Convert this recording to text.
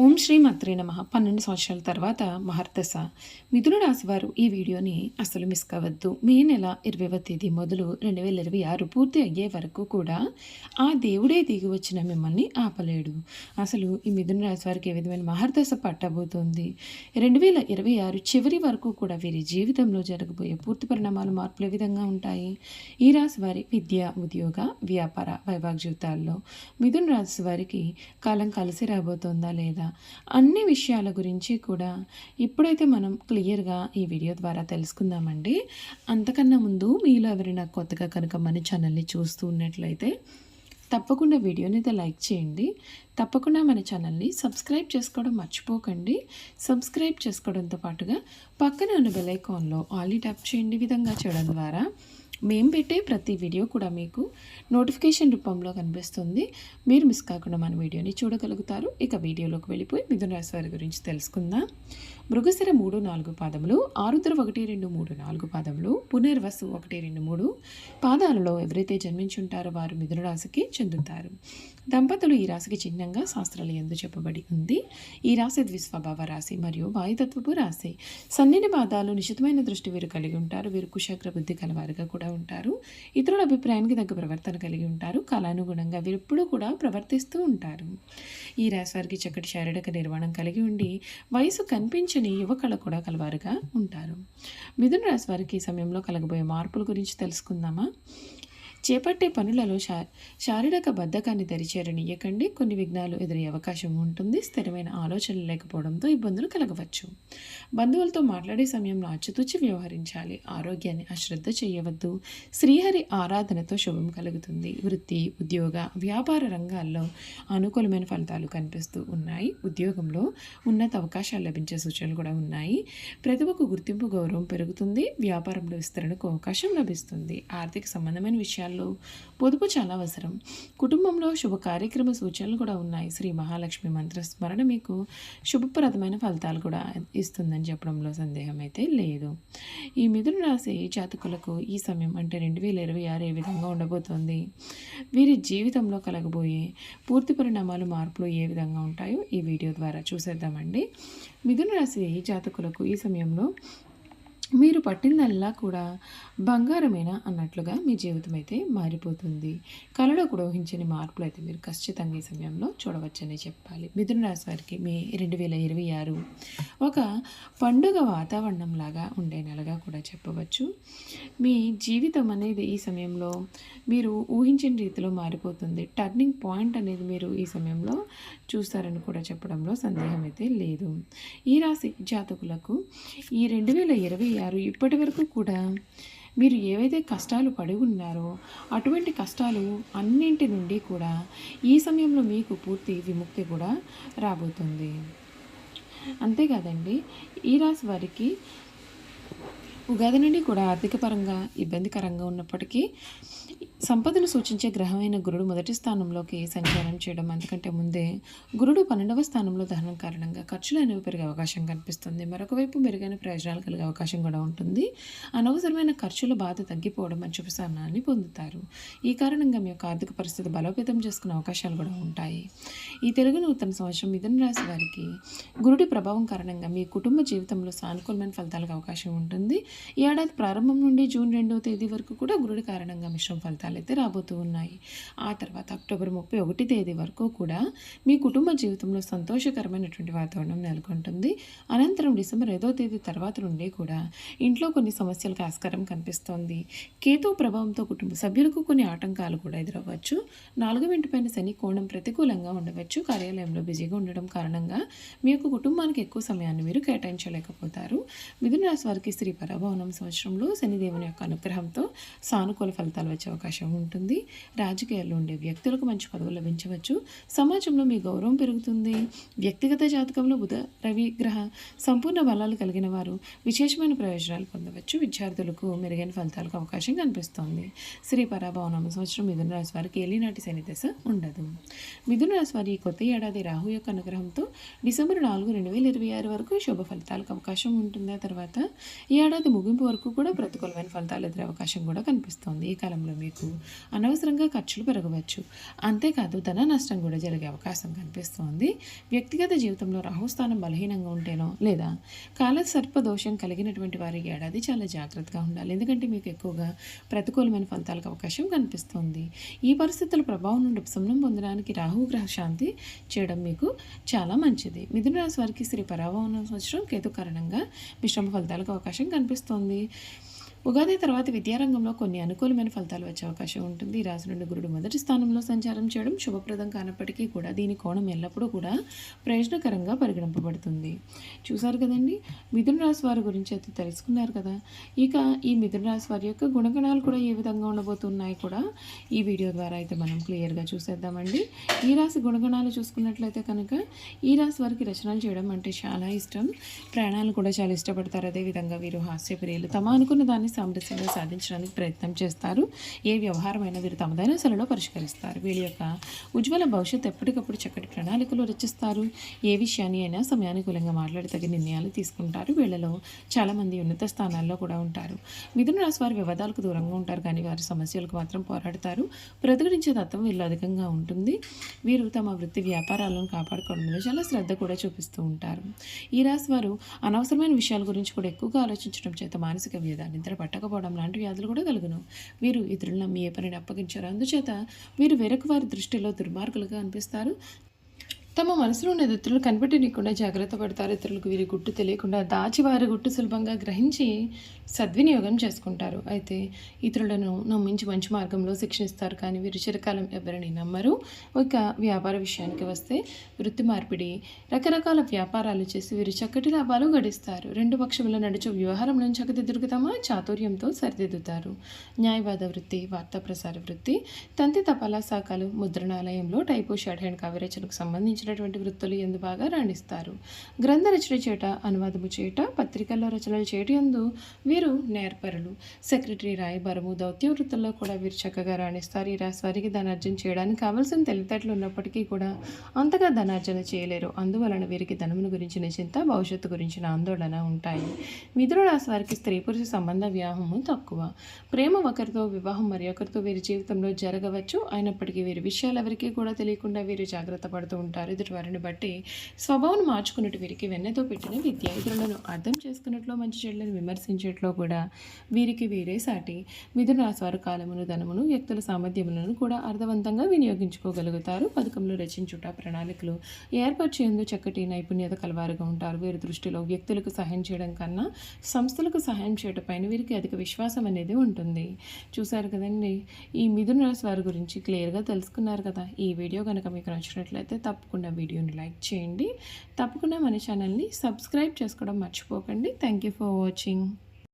ఓం శ్రీ మాత్రే నమః. 12 సంవత్సరాల తర్వాత మహర్దశ. మిథున రాశి వారు ఈ వీడియోని అస్సలు మిస్ కావద్దు. మే నెల 20వ తేదీ మొదలు 2026 పూర్తి అయ్యే వరకు కూడా ఆ దేవుడే దిగి వచ్చిన మిమ్మల్ని ఆపలేడు. అసలు ఈ మిథున రాశి వారికి ఏ విధమైన మహర్దశ పట్టబోతోంది. 2026 చివరి వరకు కూడా వీరి జీవితంలో జరగబోయే పూర్తి పరిణామాలు, మార్పులు ఏ విధంగా ఉంటాయి. ఈ రాశి వారి విద్య, ఉద్యోగ, వ్యాపార, వైవాహిక జీవితాల్లో మిథున రాశి వారికి కాలం కలిసి రాబోతోందా లేదా అన్ని విషయాల గురించి కూడా ఇప్పుడైతే మనం క్లియర్గా ఈ వీడియో ద్వారా తెలుసుకుందామండి. అంతకన్నా ముందు మీలో ఎవరైనా కొత్తగా కనుక మన ఛానల్ని చూస్తూ ఉన్నట్లయితే తప్పకుండా వీడియోని అయితే లైక్ చేయండి. తప్పకుండా మన ఛానల్ని సబ్స్క్రైబ్ చేసుకోవడం మర్చిపోకండి. సబ్స్క్రైబ్ చేసుకోవడంతో పాటుగా పక్కన ఉన్న బెల్ ఐకాన్లో ఆల్ని ట్యాప్ చేయండి. విధంగా చేయడం ద్వారా మేము పెట్టే ప్రతి వీడియో కూడా మీకు నోటిఫికేషన్ రూపంలో కనిపిస్తుంది. మీరు మిస్ కాకుండా మన వీడియోని చూడగలుగుతారు. ఇక వీడియోలోకి వెళ్ళిపోయి మిథున రాశి వారి గురించి తెలుసుకుందాం. మృగశిర 3-4 పాదములు, ఆరుద్ర 1-2-3-4 పాదములు, పునర్వసు 1-2-3 పాదాలలో ఎవరైతే జన్మించుంటారో వారు మిథున రాశికి చెందుతారు. దంపతులు ఈ రాశికి చిహ్నంగా శాస్త్రాలు ఎందు చెప్పబడి ఉంది. ఈ రాశి ద్విస్వభావ రాశి మరియు వాయుతత్వపు రాశి. సన్నిని పాదాలు, నిశితమైన దృష్టి వీరు కలిగి ఉంటారు. వీరు కుశాగ్ర బుద్ధి కలవారుగా కూడా ఉంటారు. ఇతరుల అభిప్రాయానికి తగ్గ ప్రవర్తన కలిగి ఉంటారు. కాలానుగుణంగా వీరు ఎప్పుడూ కూడా ప్రవర్తిస్తూ ఉంటారు. ఈ రాశి వారికి చక్కటి శారీరక నిర్మాణం కలిగి ఉండి వయసు కనిపించని యువకులు కూడా కలవారుగా ఉంటారు. మిథున రాశి వారికి ఈ సమయంలో కలగబోయే మార్పుల గురించి తెలుసుకుందామా. చేపట్టే పనులలో శారీరక బద్ధకాన్ని దరిచేరనీయకండి. కొన్ని విఘ్నాలు ఎదురయ్యే అవకాశం ఉంటుంది. స్థిరమైన ఆలోచనలు లేకపోవడంతో ఇబ్బందులు కలగవచ్చు. బంధువులతో మాట్లాడే సమయంలో ఆచితూచి వ్యవహరించాలి. ఆరోగ్యాన్ని అశ్రద్ధ చేయవద్దు. శ్రీహరి ఆరాధనతో శుభం కలుగుతుంది. వృత్తి, ఉద్యోగ, వ్యాపార రంగాల్లో అనుకూలమైన ఫలితాలు కనిపిస్తూ ఉన్నాయి. ఉద్యోగంలో ఉన్నత అవకాశాలు లభించే సూచనలు కూడా ఉన్నాయి. ప్రతిభకు గుర్తింపు, గౌరవం పెరుగుతుంది. వ్యాపారంలో విస్తరణకు అవకాశం లభిస్తుంది. ఆర్థిక సంబంధమైన విషయాల్లో పొదుపు చాలా అవసరం. కుటుంబంలో శుభ కార్యక్రమ సూచనలు కూడా ఉన్నాయి. శ్రీ మహాలక్ష్మి మంత్ర స్మరణ మీకు శుభప్రదమైన ఫలితాలు కూడా ఇస్తుందని చెప్పడంలో సందేహం అయితే లేదు. ఈ మిథున రాశి జాతకులకు ఈ సమయం అంటే 2026 ఏ విధంగా ఉండబోతోంది, వీరి జీవితంలో కలగబోయే పూర్తి పరిణామాలు, మార్పులు ఏ విధంగా ఉంటాయో ఈ వీడియో ద్వారా చూసేద్దామండి. మిథున రాశి జాతకులకు ఈ సమయంలో మీరు పట్టిందల్లా కూడా బంగారమేనా అన్నట్లుగా మీ జీవితం అయితే మారిపోతుంది. కళలో కూడా ఊహించని మార్పులు అయితే మీరు ఖచ్చితంగా ఈ సమయంలో చూడవచ్చని చెప్పాలి. మిథున రాశి వారికి మీ 2026 ఒక పండుగ వాతావరణం లాగా ఉండే నెలగా కూడా చెప్పవచ్చు. మీ జీవితం అనేది ఈ సమయంలో మీరు ఊహించిన రీతిలో మారిపోతుంది. టర్నింగ్ పాయింట్ అనేది మీరు ఈ సమయంలో చూస్తారని కూడా చెప్పడంలో సందేహం అయితే లేదు. ఈ రాశి జాతకులకు ఈ 2026 ఇప్పటి వరకు కూడా మీరు ఏవైతే కష్టాలు పడి ఉన్నారో అటువంటి కష్టాలు అన్నింటి నుండి కూడా ఈ సమయంలో మీకు పూర్తి విముక్తి కూడా రాబోతుంది. అంతేకాదండి, ఈ రాశి వారికి ఉగాది నుండి కూడా ఆర్థిక పరంగా ఇబ్బందికరంగా ఉన్నప్పటికీ సంపదను సూచించే గ్రహమైన గురుడు మొదటి స్థానంలోకి సంచారం చేయడం, అంతకంటే ముందే గురుడు 12వ స్థానంలో దహనం కారణంగా ఖర్చులు అనేవి పెరిగే అవకాశం కనిపిస్తుంది. మరొక వైపు మెరుగైన ప్రయోజనాలు కలిగే అవకాశం కూడా ఉంటుంది. అనవసరమైన ఖర్చుల బాధ తగ్గిపోవడం మంచి ఉపశమనాన్ని పొందుతారు. ఈ కారణంగా మీ యొక్క ఆర్థిక పరిస్థితి బలోపేతం చేసుకునే అవకాశాలు కూడా ఉంటాయి. ఈ తెలుగు నూతన సంవత్సరం మిథున రాశి వారికి గురుడి ప్రభావం కారణంగా మీ కుటుంబ జీవితంలో సానుకూలమైన ఫలితాలకు అవకాశం ఉంటుంది. ఈ ఏడాది ప్రారంభం నుండి జూన్ 2వ తేదీ వరకు కూడా గురుడి కారణంగా మిశ్రమ ఫలితాలు అయితే రాబోతూ ఉన్నాయి. ఆ తర్వాత అక్టోబర్ 31 తేదీ వరకు కూడా మీ కుటుంబ జీవితంలో సంతోషకరమైనటువంటి వాతావరణం నెలకొంటుంది. అనంతరం డిసెంబర్ 5వ తేదీ తర్వాత నుండి కూడా ఇంట్లో కొన్ని సమస్యలకు ఆస్కారం కనిపిస్తోంది. కేతు ప్రభావంతో కుటుంబ సభ్యులకు కొన్ని ఆటంకాలు కూడా ఎదురవ్వచ్చు. 4వ ఇంటిపైన శని కోణం ప్రతికూలంగా ఉండవచ్చు. కార్యాలయంలో బిజీగా ఉండడం కారణంగా మీ యొక్క కుటుంబానికి ఎక్కువ సమయాన్ని మీరు కేటాయించలేకపోతారు. మిథున రాశి వారికి శ్రీ పరాభవనం సంవత్సరంలో శనిదేవుని యొక్క అనుగ్రహంతో సానుకూల ఫలితాలు వచ్చే అవకాశం ఉంటుంది. రాజకీయాల్లో ఉండే వ్యక్తులకు మంచి పదవులు లభించవచ్చు. సమాజంలో మీ గౌరవం పెరుగుతుంది. వ్యక్తిగత జాతకంలో బుధ రవి గ్రహ సంపూర్ణ బలాలు కలిగిన వారు విశేషమైన ప్రయోజనాలు పొందవచ్చు. విద్యార్థులకు మెరుగైన ఫలితాలకు అవకాశం కనిపిస్తోంది. శ్రీ పరాభవనం సంవత్సరం మిథున రాశి వారికి ఏలినాటి శని దశ ఉండదు. మిథున రాశి వారి కొత్త ఏడాది రాహు యొక్క అనుగ్రహంతో డిసెంబర్ 4, 2026 వరకు శుభ ఫలితాలకు అవకాశం ఉంటుంది. ఆ తర్వాత ఈ ఏడాది ముగింపు వరకు కూడా ప్రతికూలమైన ఫలితాలు ఎదురే అవకాశం కూడా కనిపిస్తోంది. ఈ కాలంలో మీకు ఉండదు. అనవసరంగా ఖర్చులు పెరగవచ్చు. అంతేకాదు ధన నష్టం కూడా జరిగే అవకాశం కనిపిస్తోంది. వ్యక్తిగత జీవితంలో రాహుస్థానం బలహీనంగా ఉంటేనో లేదా కాల సర్పదోషం కలిగినటువంటి వారి ఏడాది చాలా జాగ్రత్తగా ఉండాలి. ఎందుకంటే మీకు ఎక్కువగా ప్రతికూలమైన ఫలితాలకు అవకాశం కనిపిస్తుంది. ఈ పరిస్థితుల ప్రభావం నుండి ఉపశమనం పొందడానికి రాహు గ్రహ శాంతి చేయడం మీకు చాలా మంచిది. మిథున రాశి వారికి శ్రీ పరాభవన సంవత్సరం కేతు కారణంగా మిశ్రమ ఫలితాలకు అవకాశం కనిపిస్తోంది. ఉగాది తర్వాత విద్యారంగంలో కొన్ని అనుకూలమైన ఫలితాలు వచ్చే అవకాశం ఉంటుంది. ఈ రాశి నుండి గురుడు మొదటి స్థానంలో సంచారం చేయడం శుభప్రదం కానప్పటికీ కూడా దీని కోణం ఎల్లప్పుడూ కూడా ప్రయోజనకరంగా పరిగణింపబడుతుంది. చూసారు కదండి, మిథున రాశి వారి గురించి అయితే తెలుసుకున్నారు కదా. ఇక ఈ మిథున రాశి వారి యొక్క గుణగణాలు కూడా ఏ విధంగా ఉండబోతున్నాయి కూడా ఈ వీడియో ద్వారా అయితే మనం క్లియర్గా చూసేద్దామండి. ఈ రాశి గుణగణాలు చూసుకున్నట్లయితే కనుక ఈ రాశి వారికి రచనలు చేయడం అంటే చాలా ఇష్టం. ప్రయాణాలు కూడా చాలా ఇష్టపడతారు. అదేవిధంగా వీరు హాస్యప్రియులు. తమ అనుకున్న దాన్ని సామరస్యంగా సాధించడానికి ప్రయత్నం చేస్తారు. ఏ వ్యవహారమైనా వీరు తమదైన శైలిలో పరిష్కరిస్తారు. వీళ్ళ యొక్క ఉజ్వల భవిష్యత్తు ఎప్పటికప్పుడు చక్కటి ప్రణాళికలు రచిస్తారు. ఏ విషయాన్ని అయినా సమయానుకూలంగా మాట్లాడి తగిన నిర్ణయాలు తీసుకుంటారు. వీళ్ళలో చాలామంది ఉన్నత స్థానాల్లో కూడా ఉంటారు. మిథున రాశి వారి వివాదాలకు దూరంగా ఉంటారు, కానీ వారి సమస్యలకు మాత్రం పోరాడతారు. ప్రతిఘటించే తత్వం వీళ్ళు అధికంగా ఉంటుంది. వీరు తమ వృత్తి వ్యాపారాలను కాపాడుకోవడంలో చాలా శ్రద్ధ కూడా చూపిస్తూ ఉంటారు. ఈ రాశి వారు అనవసరమైన విషయాల గురించి కూడా ఎక్కువగా ఆలోచించడం చేత మానసిక వ్యధ, నిద్ర పట్టకపోవడం లాంటి వ్యాధులు కూడా కలుగును. వీరు ఇతరులను నమ్మి ఏ పనిని అప్పగించారు. అందుచేత వీరు వేరొక వారి దృష్టిలో దుర్మార్గులుగా అనిపిస్తారు. తమ మనసులో ఉన్న ఇతరులు కనిపెట్టనీయకుండా జాగ్రత్త పడతారు. ఇతరులకు వీరి గుట్టు తెలియకుండా దాచి వారి గుట్టు సులభంగా గ్రహించి సద్వినియోగం చేసుకుంటారు. అయితే ఇతరులను నమ్మించి మంచి మార్గంలో శిక్షిస్తారు, కానీ వీరు చిరకాలం ఎవరిని నమ్మరు. ఒక వ్యాపార విషయానికి వస్తే వృత్తి మార్పిడి, రకరకాల వ్యాపారాలు చేసి వీరు చక్కటి లాభాలు గడిస్తారు. రెండు పక్షముల నడుచు వ్యవహారంలో చక్కదిద్దుకు తమ చాతుర్యంతో సరిదిద్దుతారు. న్యాయవాద వృత్తి, వార్తా ప్రసార వృత్తి, తంతి తపాలా శాఖలు, ముద్రణాలయంలో టైపు షార్ట్ హ్యాండ్ కావ్యరచనకు సంబంధించిన వృత్తులు ఎందు బాగా రాణిస్తారు. గ్రంథ రచన చేయట, అనువాదము చేయట, పత్రికల్లో రచనలు చేయట ఎందు వీరు నేర్పరులు. సెక్రటరీ, రాయబారము, దౌత్య వృత్తుల్లో కూడా వీరు చక్కగా రాణిస్తారు. ఈ రాశి వారికి ధనార్జన చేయడానికి కావలసిన తెలివితేటలు ఉన్నప్పటికీ కూడా అంతగా ధనార్జన చేయలేరు. అందువలన వీరికి ధనమును గురించిన చింత, భవిష్యత్తు గురించిన ఆందోళన ఉంటాయి. మిథున రాశి వారికి స్త్రీ పురుష సంబంధ వ్యాహము తక్కువ. ప్రేమ ఒకరితో, వివాహం మరి ఒకరితో వీరి జీవితంలో జరగవచ్చు. అయినప్పటికీ వీరి విషయాలు ఎవరికీ కూడా తెలియకుండా వీరు జాగ్రత్త పడుతూ ఉంటారు. ఎదుటి వారిని బట్టి స్వభావం మార్చుకున్నట్టు వీరికి వెన్నతో పెట్టిన విద్య. ఇతరులను అర్థం చేసుకున్నట్లో, మంచి చెడులను విమర్శించేట్లో కూడా వీరికి వీరే సాటి. మిథున రాశి వారు కాలమును, ధనమును, వ్యక్తుల సామర్థ్యములను కూడా అర్థవంతంగా వినియోగించుకోగలుగుతారు. పథకంలో రచించుట, ప్రణాళికలు ఏర్పరిచేందుకు చక్కటి నైపుణ్యత కలవారుగా ఉంటారు. వీరి దృష్టిలో వ్యక్తులకు సహాయం చేయడం కన్నా సంస్థలకు సహాయం చేయడం పైన వీరికి అధిక విశ్వాసం అనేది ఉంటుంది. చూసారు కదండి, ఈ మిథున రాశి వారి గురించి క్లియర్గా తెలుసుకున్నారు కదా. ఈ వీడియో కనుక మీకు నచ్చినట్లయితే తప్పకుండా వీడియోని లైక్ చేయండి. తప్పకుండా మన ఛానల్ని సబ్స్క్రైబ్ చేసుకోవడం మర్చిపోకండి. Thank you for watching.